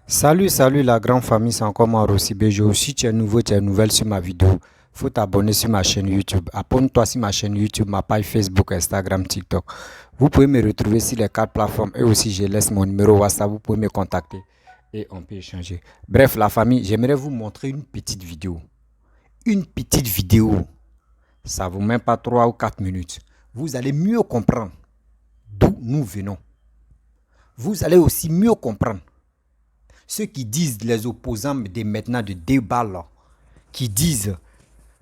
Salut la grande famille, c'est encore moi Rossi Bejo. Si tu es nouveau, tu es nouvelle sur ma vidéo, faut t'abonner sur ma chaîne YouTube. Abonne-toi sur ma chaîne YouTube, ma page Facebook, Instagram, TikTok. Vous pouvez me retrouver sur les 4 plateformes et aussi je laisse mon numéro WhatsApp, vous pouvez me contacter et on peut échanger. Bref, la famille, j'aimerais vous montrer une petite vidéo. Une petite vidéo, ça vous met pas 3 ou 4 minutes. Vous allez mieux comprendre d'où nous venons. Vous allez aussi mieux comprendre ceux qui disent, les opposants de maintenant de débat là, qui disent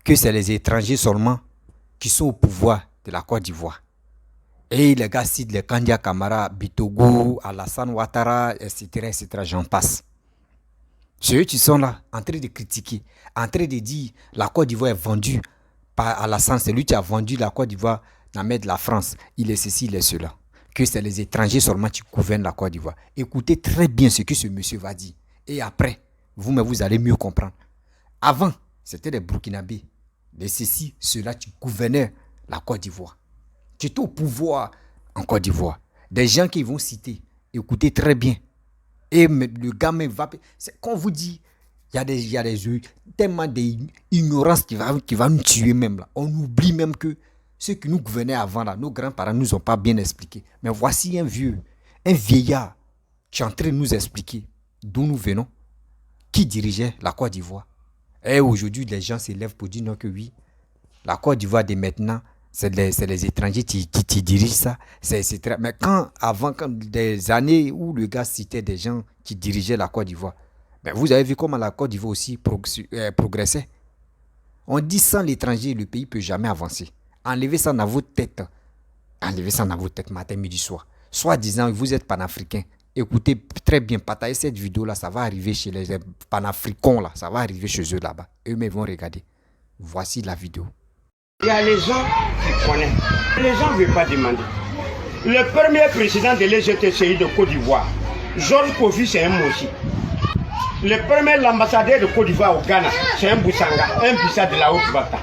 que c'est les étrangers seulement qui sont au pouvoir de la Côte d'Ivoire. Et les gars citent les Kandia Kamara, Bitogo, Alassane Ouattara, etc. J'en passe. Ceux qui sont là, en train de critiquer, en train de dire la Côte d'Ivoire est vendue par Alassane, c'est lui qui a vendu la Côte d'Ivoire dans de la France. Il est ceci, il est cela. Que c'est les étrangers seulement qui gouvernent la Côte d'Ivoire. Écoutez très bien ce que ce monsieur va dire. Et après, vous allez mieux comprendre. Avant, c'était les Burkinabés, les ceci, ceux-là qui gouvernaient la Côte d'Ivoire, qui étaient au pouvoir en Côte d'Ivoire. Des gens qui vont citer, écoutez très bien. Et le gamin va... Quand on vous dit, il y a des tellement d'ignorance qui va nous tuer même là. On oublie même que ceux qui nous gouvernaient avant, là, nos grands-parents ne nous ont pas bien expliqué. Mais voici un vieillard qui est en train de nous expliquer d'où nous venons, qui dirigeait la Côte d'Ivoire. Et aujourd'hui, les gens s'élèvent pour dire non que oui, la Côte d'Ivoire de maintenant, c'est les étrangers qui dirigent ça, etc. Mais quand des années où le gars citait des gens qui dirigeaient la Côte d'Ivoire, ben vous avez vu comment la Côte d'Ivoire aussi progressait. On dit sans l'étranger, le pays ne peut jamais avancer. Enlevez ça dans votre tête. Enlevez ça dans votre tête matin, midi, soir. Soit disant vous êtes panafricain. Écoutez très bien, partagez cette vidéo-là, ça va arriver chez les panafricains, là. Ça va arriver chez eux là-bas. Eux-mêmes vont regarder. Voici la vidéo. Il y a les gens qui connaissent. Les gens ne veulent pas demander. Le premier président de l'EGTCI de Côte d'Ivoire, Georges Kofi, c'est un Mossi. Le premier ambassadeur de Côte d'Ivoire au Ghana, c'est un Boussanga, un Bissa de la Haute-Bata.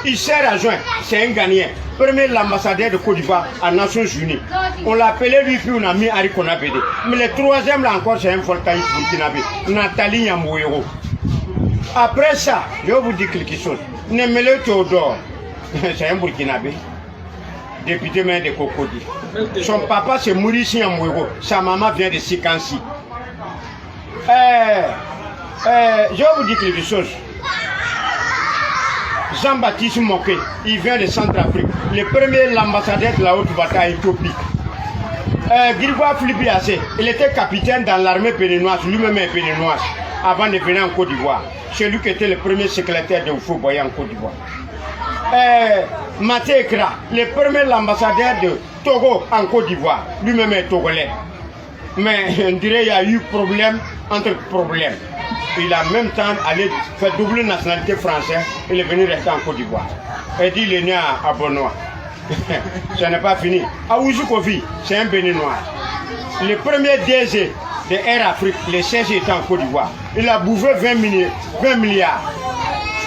Il sert à joindre, c'est un Ghanéen, premier ambassadeur de Côte d'Ivoire à Nations Unies. On l'appelait lui, puis on a mis Harry Konabede. Mais le troisième là encore, c'est un volcaïque burkinabé, Nathalie Yamouero. Après ça, je vais vous dire quelque chose. Nemele Théodore, c'est un burkinabé, député maire de Cocody. Son papa c'est Maurice Yamouero, sa maman vient de Sikansi. Je vais vous dire quelque chose. Jean-Baptiste Moké, il vient de Centrafrique. Le premier ambassadeur de la Haute-Bata à Éthiopie. Grégoire Philippe Assé, il était capitaine dans l'armée béninoise, lui-même est béninoise, avant de venir en Côte d'Ivoire. C'est lui qui était le premier secrétaire de Oufou Boye en Côte d'Ivoire. Maté Ekra, le premier ambassadeur de Togo en Côte d'Ivoire, lui-même est togolais. Mais on dirait qu'il y a eu problème entre problèmes. Il a en même temps allé faire double nationalité française. Il est venu rester en Côte d'Ivoire. Et dit il est né à Bonois. Ce n'est pas fini. Aouzou Kofi, c'est un béninois. Le premier DG de Air Afrique, le siège était en Côte d'Ivoire. Il a bouffé 20 milliards.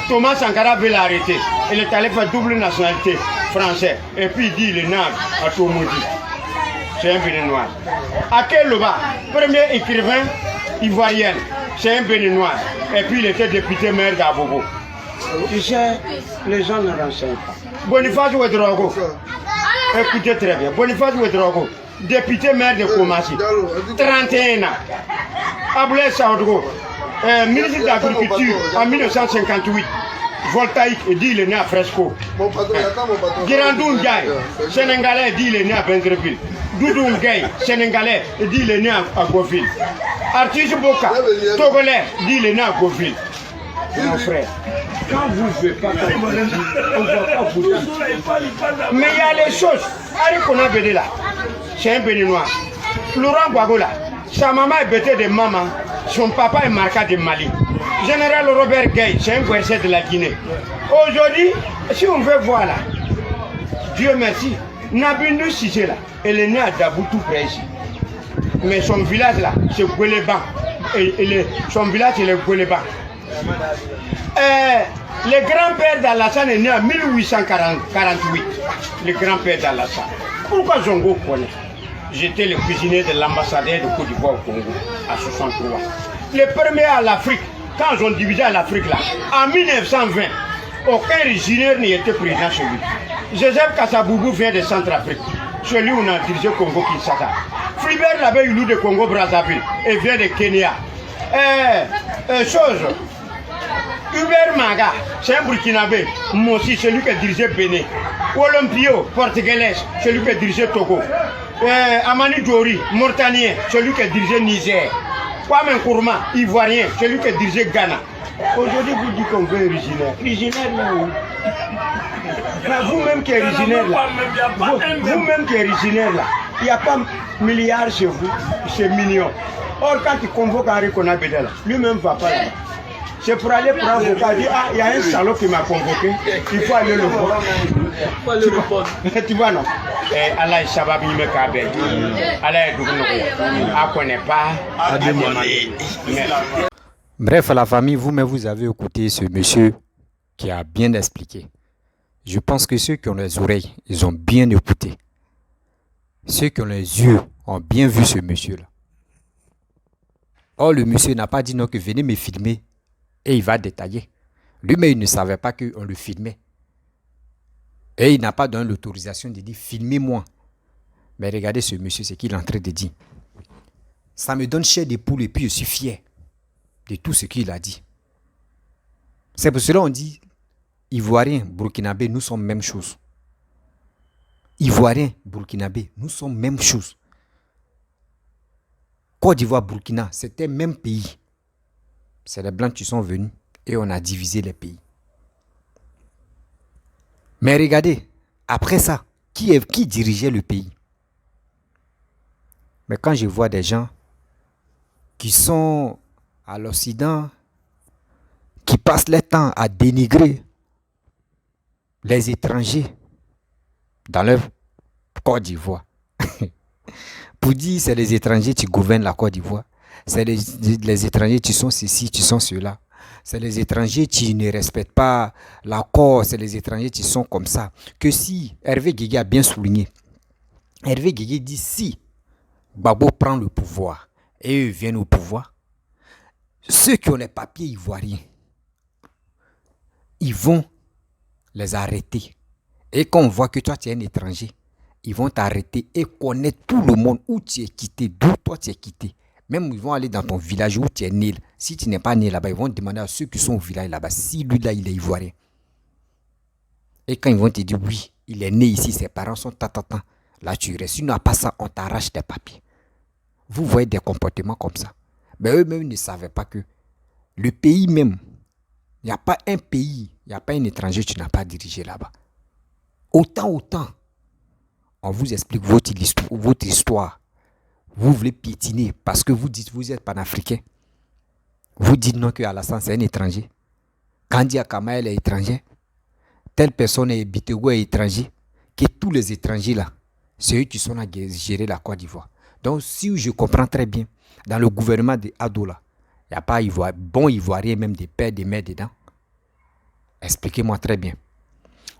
Thomas Sankara veut l'arrêter. Il est allé faire double nationalité française. Et puis il dit il est né à Tomodi. C'est un béninois. Akel Loba, premier écrivain ivoirien. C'est un béninois. Et puis il était député maire d'Abobo. Tu sais, les gens ne renseignent pas. Boniface Ouedraogo. Écoutez très bien. Boniface Ouedraogo, député maire de Koumassi. 31 ans. Ablaye Saoudgo, ministre de l'Agriculture en 1958. Voltaïque, il dit il est né à Fresco. Girandou Ndiaye, sénégalais, il dit il est né à Bengreville. Doudou Ngueye, sénégalais, il dit il est né à Goville. Artiste Boka, togolais, il dit il est né à Goville. Mon frère, quand vous ne voulez pas, on ne va pas vous dire. Mais il y a les choses. Harry Konabede là, c'est un béninois. Laurent Gwagola, sa maman est bêtée de maman, son papa est marqué de Mali. Général Robert Gueye, c'est un Guerchet de la Guinée. Aujourd'hui, si on veut voir là, Dieu merci, Nabindou Sissé là, elle est née à Daboutou près ici. Mais son village là, c'est Gouéléban. Son village, c'est le Gouéléban. Le grand-père d'Alassane est né en 1848. Le grand-père d'Alassane. Pourquoi Zongo connaît? j'étais le cuisinier de l'ambassadeur de Côte d'Ivoire au Congo, à 63. Le premier à l'Afrique, quand ils ont divisé à l'Afrique là, en 1920, aucun régionnaire n'y était président chez lui. Joseph Kassaboubou vient de Centrafrique. Chez lui, on a dirigé Congo Kinshasa. Flibert l'avait eu de Congo Brazzaville et vient de Kenya. Hubert Maga, c'est un Burkinabé. Moi aussi, celui qui a dirigé Bénin. Olympio, portugais, celui qui a dirigé Togo. Amani Dori, mauritanien, celui qui a dirigé Niger. Kwame Nkrumah, ivoirien, celui qui a dirigé Ghana. Aujourd'hui, vous dites qu'on veut originaire. Originaire là où? Vous-même qui êtes originaire là, vous-même qui êtes originaire là, il n'y a pas milliards chez vous, c'est millions. Or, quand il convoque Henri Konabédé là, lui-même ne va pas là. C'est pour aller prendre avocat, dire ah, il y a un salaud qui m'a convoqué, il faut aller le voir. Tu vois non? Allah est sabab, il me cabe. Allah est double. Ah, connaît pas, à demander. Bref, la famille, vous-même, vous avez écouté ce monsieur qui a bien expliqué. Je pense que ceux qui ont les oreilles, ils ont bien écouté. Ceux qui ont les yeux ont bien vu ce monsieur-là. Or, le monsieur n'a pas dit non que venez me filmer et il va détailler. Lui-même, il ne savait pas qu'on le filmait. Et il n'a pas donné l'autorisation de dire filmez-moi. Mais regardez ce monsieur, ce qu'il est en train de dire. Ça me donne chair de poule et puis je suis fier de tout ce qu'il a dit. C'est pour cela qu'on dit Ivoiriens, Burkinabé, nous sommes même chose. Ivoiriens, Burkinabé, nous sommes même chose. Côte d'Ivoire, Burkina, c'était même pays. C'est les Blancs qui sont venus et on a divisé les pays. Mais regardez, après ça, qui dirigeait le pays? Mais quand je vois des gens qui sont à l'Occident, qui passent leur temps à dénigrer les étrangers dans leur Côte d'Ivoire, pour dire c'est les étrangers qui gouvernent la Côte d'Ivoire, c'est les étrangers qui sont ceci, qui sont cela, c'est les étrangers qui ne respectent pas l'accord, c'est les étrangers qui sont comme ça. Que si, Hervé Guégué a bien souligné, Hervé Guégué dit si Gbagbo prend le pouvoir et eux viennent au pouvoir, ceux qui ont les papiers ivoiriens, ils vont les arrêter. Et quand on voit que toi tu es un étranger, ils vont t'arrêter et connaître tout le monde où tu es quitté, d'où toi tu es quitté. Même ils vont aller dans ton village où tu es né. Si tu n'es pas né là-bas, ils vont demander à ceux qui sont au village là-bas si lui-là il est ivoirien. Et quand ils vont te dire oui, il est né ici, ses parents sont tatatan, là tu restes. Sinon, pas ça, on t'arrache tes papiers. Vous voyez des comportements comme ça. Mais eux-mêmes ne savaient pas que le pays même, il n'y a pas un pays, il n'y a pas un étranger qui n'a pas dirigé là-bas. Autant, on vous explique votre histoire. Vous voulez piétiner parce que vous dites vous êtes panafricain. Vous dites non que Alassane c'est un étranger. Kandi Akama est étranger. Telle personne est Bitego est étranger. Que tous les étrangers là, c'est eux qui sont à gérer la Côte d'Ivoire. Donc si je comprends très bien, dans le gouvernement de Ado là, il n'y a pas bon ivoirien, même des pères, des mères dedans. Expliquez-moi très bien.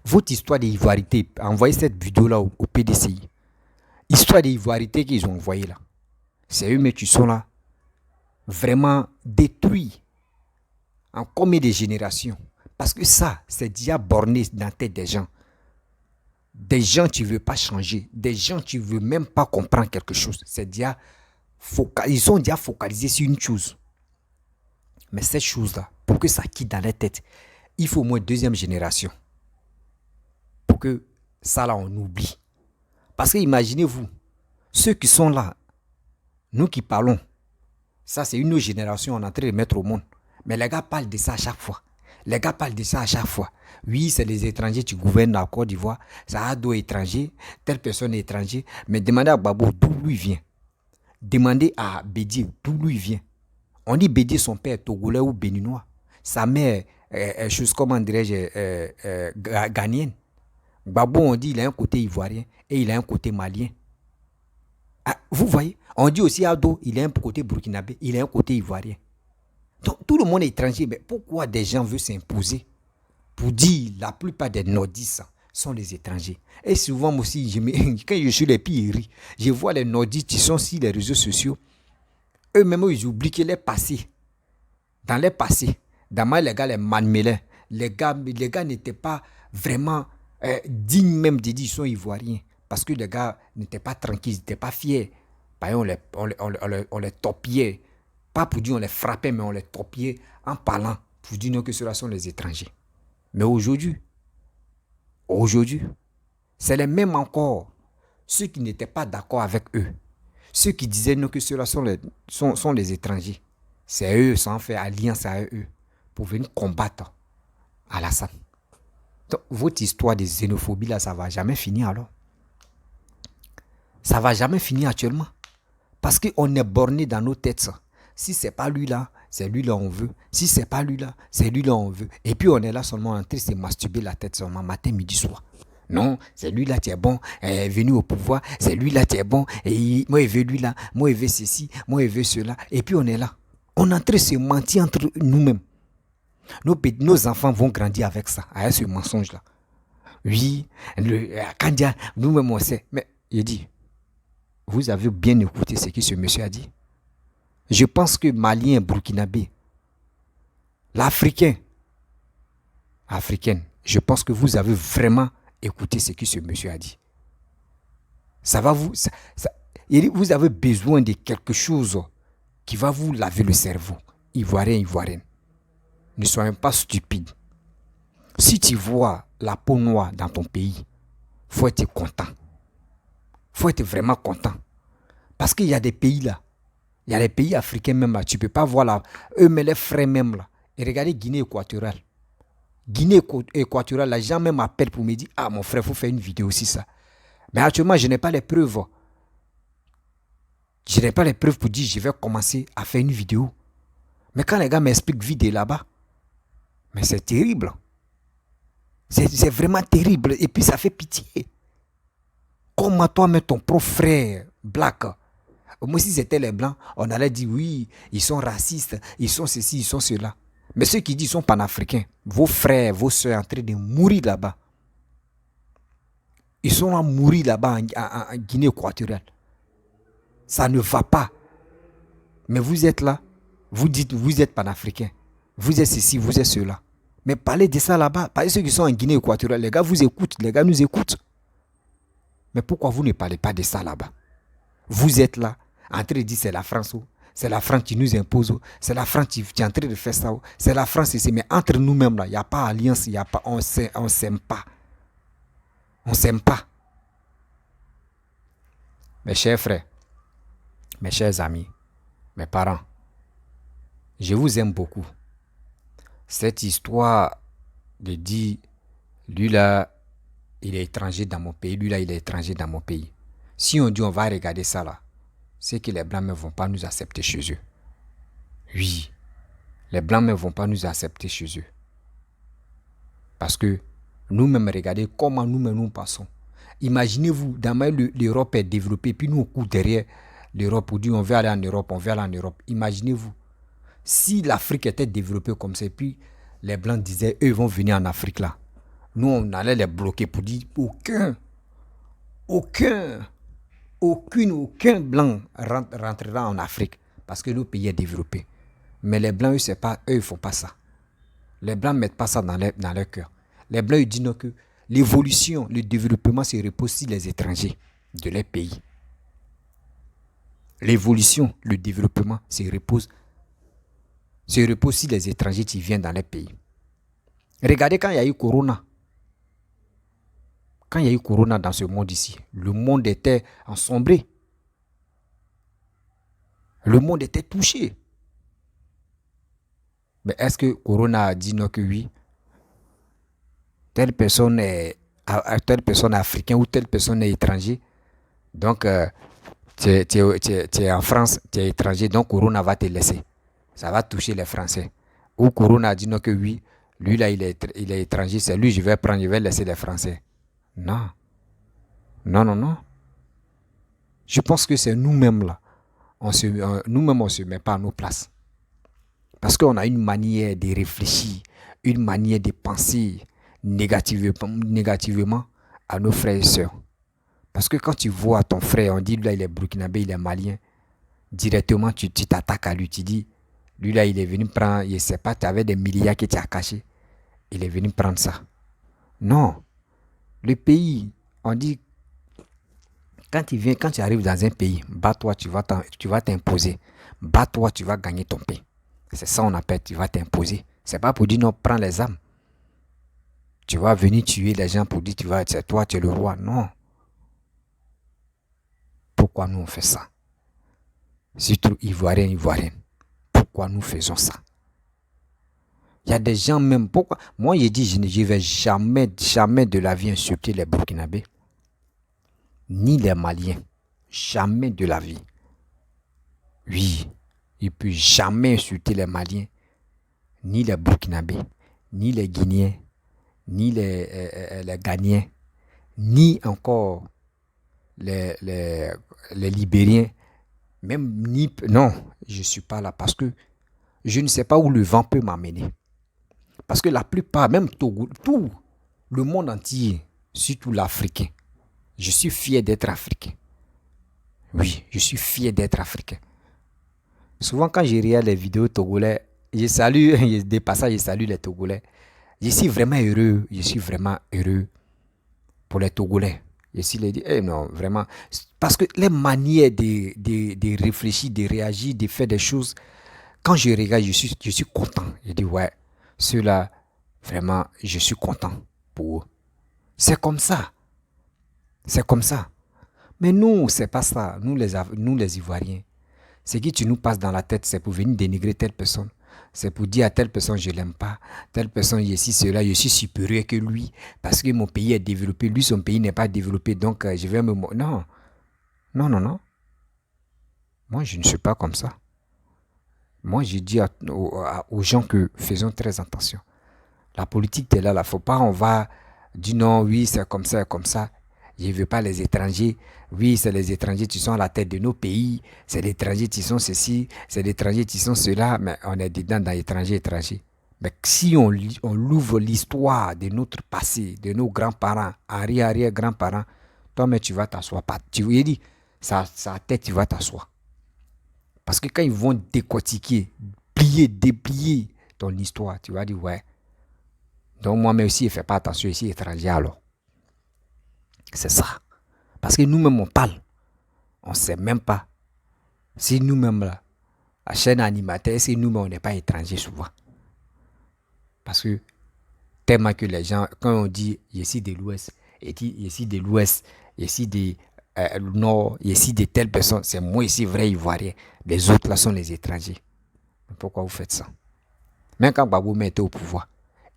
Votre histoire d'ivoirité, envoyez cette vidéo là au PDCI. Histoire d'ivoirité qu'ils ont envoyée là. C'est eux-mêmes qui sont là, vraiment détruits en combien de générations. Parce que ça, c'est déjà borné dans la tête des gens. Des gens qui ne veulent pas changer, des gens qui ne veulent même pas comprendre quelque chose. C'est déjà ils sont déjà focalisés sur une chose. Mais cette chose-là, pour que ça quitte dans leur tête, il faut au moins deuxième génération. Pour que ça là, on oublie. Parce que imaginez-vous, ceux qui sont là, nous qui parlons, ça c'est une autre génération, on est en train de mettre au monde. Mais les gars parlent de ça à chaque fois. Oui, c'est les étrangers qui gouvernent la Côte d'Ivoire. Ça a d'autres étrangers, telle personne est étranger. Mais demandez à Gbagbo d'où lui vient. Demandez à Bédié d'où lui vient. On dit Bédié, son père est togolais ou béninois. Sa mère est chose, comment dirais-je, ghanéenne. Gbagbo, on dit il a un côté ivoirien et il a un côté malien. Ah, vous voyez, on dit aussi Ado, il a un côté burkinabé, il a un côté ivoirien. Donc tout le monde est étranger, mais pourquoi des gens veulent s'imposer pour dire la plupart des nordistes sont les étrangers. Et souvent, moi aussi, quand je suis les pires, je vois les Nordiques qui sont sur les réseaux sociaux. Eux-mêmes, ils oublient que les passés. Dans les passés, dans les gars, les manmelins, les gars n'étaient pas vraiment dignes même de dire qu'ils sont ivoiriens. Parce que les gars n'étaient pas tranquilles, ils n'étaient pas fiers. Par exemple, on les topiait. Pas pour dire on les frappait, mais on les topiait en parlant. Pour dire non, que ceux-là sont les étrangers. Mais aujourd'hui, c'est les mêmes encore. Ceux qui n'étaient pas d'accord avec eux. Ceux qui disaient non, que ceux-là sont les étrangers. C'est eux, ça en fait alliance à eux pour venir combattre Alassane. Donc, votre histoire de xénophobie là, ça ne va jamais finir alors. Ça ne va jamais finir actuellement. Parce qu'on est borné dans nos têtes. Ça. Si ce n'est pas lui là, c'est lui là on veut. Si ce n'est pas lui là, c'est lui là on veut. Et puis on est là seulement en train de se masturber la tête seulement matin, midi, soir. Non, c'est lui là qui est bon, est venu au pouvoir, c'est lui là qui est bon, et moi je veux lui là, moi je veux ceci, moi je veux cela. Et puis on est là. On est en train de se mentir entre nous-mêmes. Nos enfants vont grandir avec ça, avec ce mensonge-là. Oui, quand nous-mêmes on sait. Mais il dit, vous avez bien écouté ce que ce monsieur a dit. Je pense que Malien, Burkinabé, l'Africaine, je pense que vous avez vraiment écouté ce que ce monsieur a dit. Il dit, vous avez besoin de quelque chose qui va vous laver le cerveau. Ivoirienne. Ne soyez pas stupides. Si tu vois la peau noire dans ton pays, il faut être content. Il faut être vraiment content. Parce qu'il y a des pays là, il y a des pays africains même là, tu ne peux pas voir là, eux mais les frères même là. Et regardez Guinée équatoriale. Guinée équatoriale, les gens même m'appellent pour me dire, ah mon frère, il faut faire une vidéo aussi ça. Mais actuellement, je n'ai pas les preuves. Je n'ai pas les preuves pour dire, je vais commencer à faire une vidéo. Mais quand les gars m'expliquent vidéo là-bas, mais c'est terrible. C'est vraiment terrible. Et puis ça fait pitié. Comment toi, mais ton propre frère, black. Moi, si c'était les blancs, on allait dire oui, ils sont racistes, ils sont ceci, ils sont cela. Mais ceux qui disent sont panafricains, vos frères, vos soeurs en train de mourir là-bas. Ils sont à mourir là-bas en Guinée équatoriale. Ça ne va pas. Mais vous êtes là, vous dites vous êtes panafricain. Vous êtes ceci, vous êtes cela. Mais parlez de ça là-bas. Parlez de ceux qui sont en Guinée équatoriale. Les gars vous écoutent, les gars nous écoutent. Mais pourquoi vous ne parlez pas de ça là-bas? Vous êtes là, en train de dire c'est la France. C'est la France qui nous impose. C'est la France qui est en train de faire ça. C'est la France ici. Mais entre nous-mêmes, là, il n'y a pas alliance. Y a pas, on ne s'aime pas. On ne s'aime pas. Mes chers frères, mes chers amis, mes parents, je vous aime beaucoup. Cette histoire de dire, lui là, il est étranger dans mon pays, lui là, il est étranger dans mon pays. Si on dit on va regarder ça là, c'est que les Blancs ne vont pas nous accepter chez eux. Oui, les Blancs ne vont pas nous accepter chez eux. Parce que nous-mêmes, regardez comment nous-mêmes nous passons. Imaginez-vous, l'Europe est développée, puis nous on court derrière l'Europe pour dire on veut aller en Europe, on veut aller en Europe. Imaginez-vous, si l'Afrique était développée comme ça, puis les Blancs disaient eux vont venir en Afrique là. Nous on allait les bloquer pour dire aucun blanc rentrera en Afrique parce que le pays est développé. Mais les blancs, eux, ils ne font pas ça. Les blancs ne mettent pas ça dans leur cœur. Les blancs, ils disent que l'évolution, le développement se repose sur les étrangers de leur pays. L'évolution, le développement se repose sur les étrangers qui viennent dans leur pays. Regardez quand il y a eu Corona. Quand il y a eu Corona dans ce monde ici, le monde était ensombré. Le monde était touché. Mais est-ce que Corona a dit non que oui? Telle personne est africaine ou telle personne est étranger. Donc, tu es en France, tu es étranger, donc Corona va te laisser. Ça va toucher les Français. Ou Corona a dit non que oui, lui là, il est étranger, c'est lui, je vais laisser les Français. Non. Je pense que c'est nous-mêmes là. Nous-mêmes, on ne se met pas à nos places. Parce qu'on a une manière de réfléchir, une manière de penser, négativement à nos frères et sœurs. Parce que quand tu vois ton frère, on dit, là, il est burkinabé, il est malien, directement, tu t'attaques à lui, tu dis, lui, là, il est venu prendre, je ne sais pas, tu avais des milliards que tu as cachés, il est venu prendre ça. Non. Le pays, on dit, quand tu arrives dans un pays, bats-toi, tu vas t'imposer. Bats-toi, tu vas gagner ton pain. C'est ça on appelle, tu vas t'imposer. C'est pas pour dire non, prends les armes. Tu vas venir tuer les gens pour dire c'est toi, tu es le roi. Non. Pourquoi nous on fait ça? Surtout Ivoiriens. Pourquoi nous faisons ça? Il y a des gens même, pourquoi? Moi j'ai dit, je ne vais jamais de la vie insulter les Burkinabés, ni les Maliens. Jamais de la vie. Oui, il ne peut jamais insulter les Maliens, ni les Burkinabés, ni les Guinéens, ni les Ghanéens, ni encore les Libériens, même ni... Non, je ne suis pas là parce que je ne sais pas où le vent peut m'amener. Parce que la plupart, même Togo, tout le monde entier, surtout l'Africain, je suis fier d'être Africain. Oui, je suis fier d'être Africain. Souvent quand je regarde les vidéos togolais, je salue, des passages, je salue les Togolais. Je suis vraiment heureux pour les Togolais. Je suis les dit, non, vraiment. Parce que les manières de réfléchir, de réagir, de faire des choses, quand je regarde, je suis content. Je dis, ouais, ceux-là, vraiment, je suis content pour eux. C'est comme ça. C'est comme ça. Mais nous, c'est pas ça. Nous les Ivoiriens, ce qui tu nous passes dans la tête, c'est pour venir dénigrer telle personne. C'est pour dire à telle personne, je l'aime pas. Telle personne, ici, cela, je suis supérieur que lui. Parce que mon pays est développé. Lui, son pays n'est pas développé. Donc, je vais me... Non. Non. Moi, je ne suis pas comme ça. Moi, je dis aux gens que faisons très attention. La politique, t'es là, il ne faut pas, on va dire non, oui, c'est comme ça, comme ça. Je ne veux pas les étrangers. Oui, c'est les étrangers qui sont à la tête de nos pays. C'est les étrangers qui sont ceci. C'est les étrangers qui sont cela. Mais on est dedans dans étrangers. Mais si on ouvre l'histoire de notre passé, de nos grands-parents, arrière-grands-parents, toi, mais tu vas t'asseoir. Tu lui dis, sa tête, tu vas t'asseoir. Parce que quand ils vont décortiquer, déplier ton histoire, tu vas dire, ouais. Donc moi, mais aussi, je ne fais pas attention ici, étranger alors. C'est ça. Parce que nous-mêmes, on parle. On ne sait même pas. Si nous-mêmes, là, la chaîne animateur, si nous-mêmes, on n'est pas étrangers souvent. Parce que tellement que les gens, quand on dit ici de l'Ouest, et dit ici de l'Ouest, ici de Nord, ici de telle personne, c'est moi ici vrai Ivoirien. Les autres là sont les étrangers. Pourquoi vous faites ça? Même quand Babou était au pouvoir,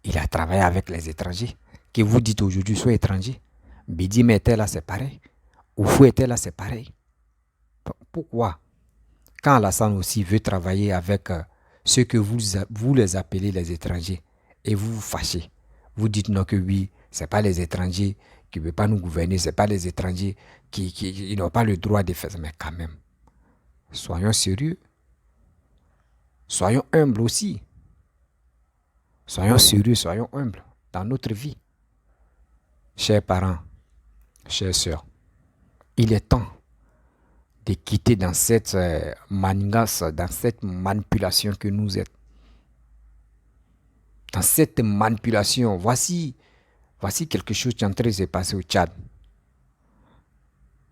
il a travaillé avec les étrangers. Que vous dites aujourd'hui, soyez étrangers. Bidi était là, c'est pareil. Oufou était là, c'est pareil. Pourquoi? Quand Alassane aussi veut travailler avec ceux que vous les appelez les étrangers, et vous vous fâchez, vous dites non que oui, ce n'est pas les étrangers qui ne veulent pas nous gouverner, ce n'est pas les étrangers qui n'ont pas le droit de faire ça. Mais quand même, soyons sérieux. Soyons humbles aussi. Soyons sérieux, soyons humbles dans notre vie. Chers parents, chères sœurs, il est temps de quitter dans cette manigance, dans cette manipulation que nous êtes. Dans cette manipulation, voici quelque chose qui est en train de se passer au Tchad.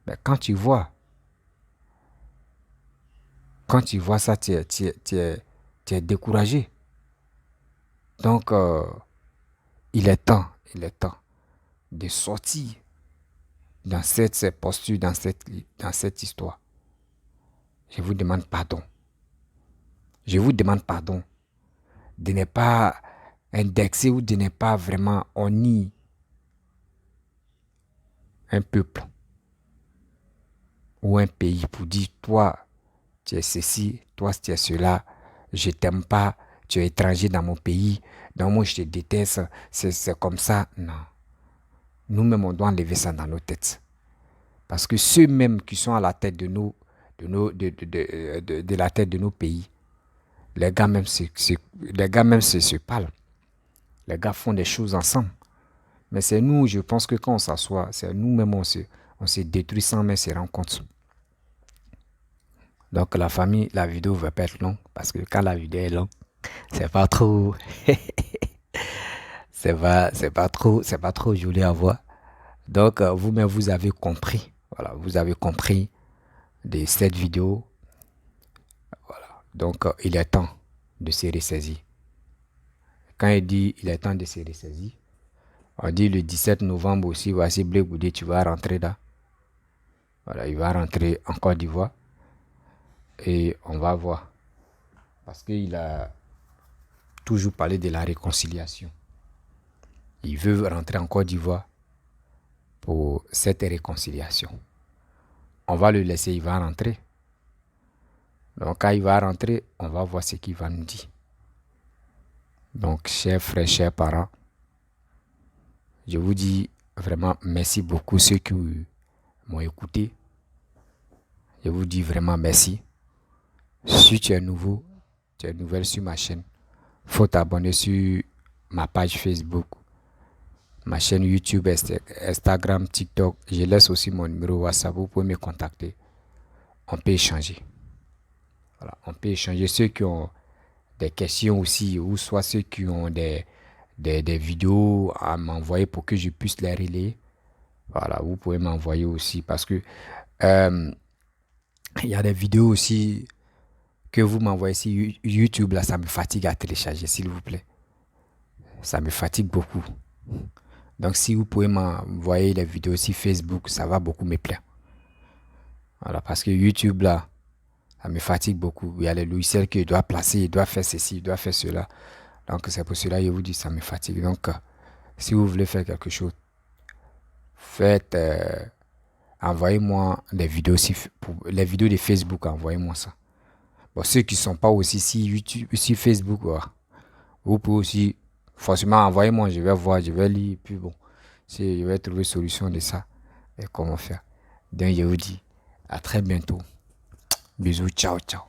Mais quand tu vois ça, tu es découragé. Donc, il est temps de sortir dans cette posture, dans cette histoire. Je vous demande pardon. Je vous demande pardon de ne pas indexer ou de ne pas vraiment honner un peuple ou un pays pour dire toi tu es ceci, toi tu es cela, je t'aime pas, tu es étranger dans mon pays, donc moi je te déteste, c'est comme ça. Non. Nous-mêmes on doit enlever ça dans nos têtes. Parce que ceux-mêmes qui sont à la tête de la tête de nos pays, les gars même se parlent. Les gars font des choses ensemble. Mais c'est nous, je pense que quand on s'assoit, c'est nous-mêmes, on se détruit sans même se rendre compte. Donc la famille, la vidéo va pas être longue parce que quand la vidéo est longue, c'est pas trop, c'est pas trop joli à voir. Donc vous-même vous avez compris, voilà, vous avez compris de cette vidéo. Donc il est temps de se ressaisir. Quand il dit il est temps de se ressaisir, on dit le 17 novembre aussi, voici Blé Goudé, tu vas rentrer là. Voilà, il va rentrer en Côte d'Ivoire et on va voir. Parce qu'il a toujours parlé de la réconciliation. Il veut rentrer en Côte d'Ivoire pour cette réconciliation. On va le laisser, il va rentrer. Donc quand il va rentrer, on va voir ce qu'il va nous dire. Donc chers frères, chers parents, je vous dis vraiment merci beaucoup ceux qui m'ont écouté. Je vous dis vraiment merci. Si tu es nouveau, tu es nouvelle sur ma chaîne, faut t'abonner sur ma page Facebook, ma chaîne YouTube, Instagram, TikTok. Je laisse aussi mon numéro WhatsApp, vous pouvez me contacter. On peut échanger. Voilà, on peut échanger. Ceux qui ont des questions aussi, ou soit ceux qui ont des vidéos à m'envoyer pour que je puisse les relayer. Voilà, vous pouvez m'envoyer aussi parce que il y a des vidéos aussi que vous m'envoyez sur YouTube. Là, ça me fatigue à télécharger, s'il vous plaît. Ça me fatigue beaucoup. Donc, si vous pouvez m'envoyer les vidéos sur Facebook, ça va beaucoup me plaire. Voilà, parce que YouTube, là, ça me fatigue beaucoup. Il y a les logiciels que je dois placer, il doit faire ceci, il doit faire cela. Donc, c'est pour cela que je vous dis, ça me fatigue. Donc, si vous voulez faire quelque chose, faites, envoyez-moi les vidéos, les vidéos de Facebook, envoyez-moi ça. Bon, ceux qui ne sont pas aussi sur YouTube, sur Facebook, vous pouvez aussi, forcément, envoyez-moi, je vais voir, je vais lire, puis bon, je vais trouver solution de ça et comment faire. Donc, je vous dis à très bientôt. Bisous, ciao, ciao.